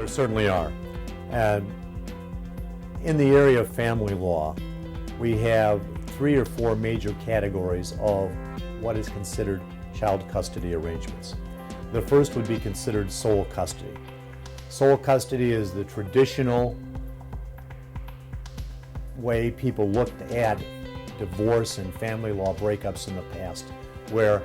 There certainly are. And in the area of family law, we have 3 or 4 major categories of what is considered child custody arrangements. The first would be considered sole custody. Sole custody is the traditional way people looked at divorce and family law breakups in the past, where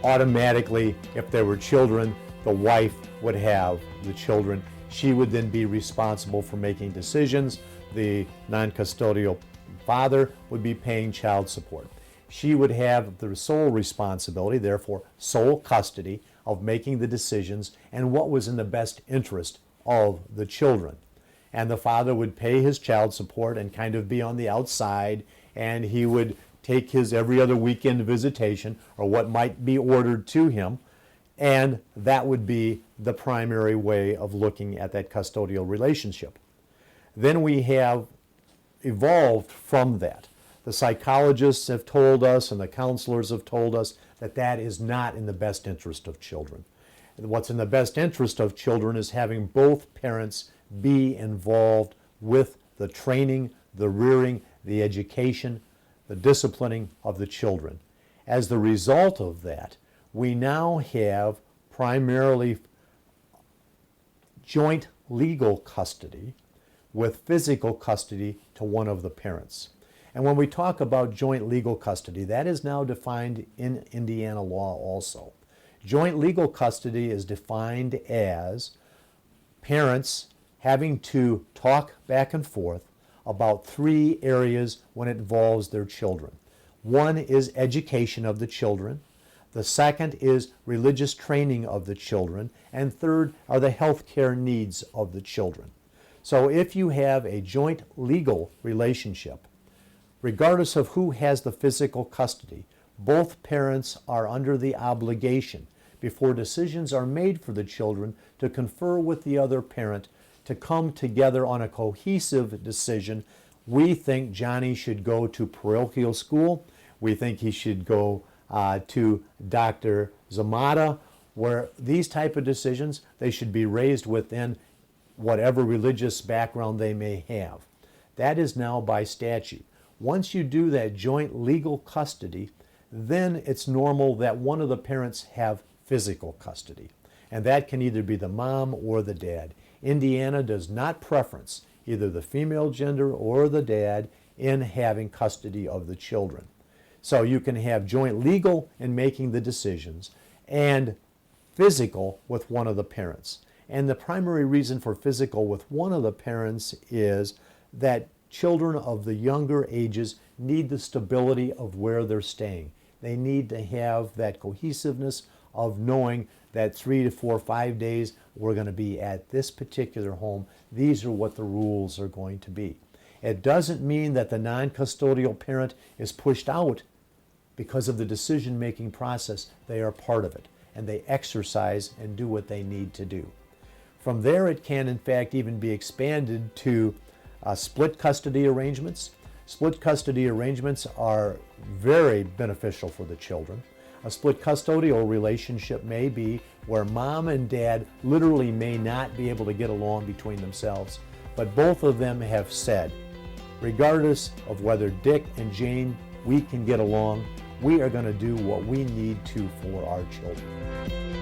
automatically, if there were children, the wife would have the children. She would then be responsible for making decisions. The non-custodial father would be paying child support. She would have the sole responsibility, therefore sole custody, of making the decisions and what was in the best interest of the children. And the father would pay his child support and kind of be on the outside, and he would take his every other weekend visitation or what might be ordered to him, and that would be the primary way of looking at that custodial relationship. Then we have evolved from that. The psychologists have told us and the counselors have told us that that is not in the best interest of children. What's in the best interest of children is having both parents be involved with the training, the rearing, the education, the disciplining of the children. As the result of that, we now have primarily joint legal custody with physical custody to one of the parents. And when we talk about joint legal custody, that is now defined in Indiana law also. Joint legal custody is defined as parents having to talk back and forth about 3 areas when it involves their children. One is education of the children. The second is religious training of the children. And third are the health care needs of the children. So if you have a joint legal relationship, regardless of who has the physical custody, both parents are under the obligation, before decisions are made for the children, to confer with the other parent to come together on a cohesive decision. We think Johnny should go to parochial school. We think he should go to Dr. Zamata, where these type of decisions, they should be raised within whatever religious background they may have. That is now by statute. Once you do that joint legal custody, then it's normal that one of the parents have physical custody. And that can either be the mom or the dad. Indiana does not preference either the female gender or the dad in having custody of the children. So you can have joint legal in making the decisions and physical with one of the parents. And the primary reason for physical with one of the parents is that children of the younger ages need the stability of where they're staying. They need to have that cohesiveness of knowing that 3 to 4, 5 days we're going to be at this particular home. These are what the rules are going to be. It doesn't mean that the non-custodial parent is pushed out because of the decision-making process. They are part of it, and they exercise and do what they need to do. From there, it can in fact even be expanded to split custody arrangements. Split custody arrangements are very beneficial for the children. A split custodial relationship may be where mom and dad literally may not be able to get along between themselves, but both of them have said, regardless of whether Dick and Jane, we can get along, we are going to do what we need to for our children.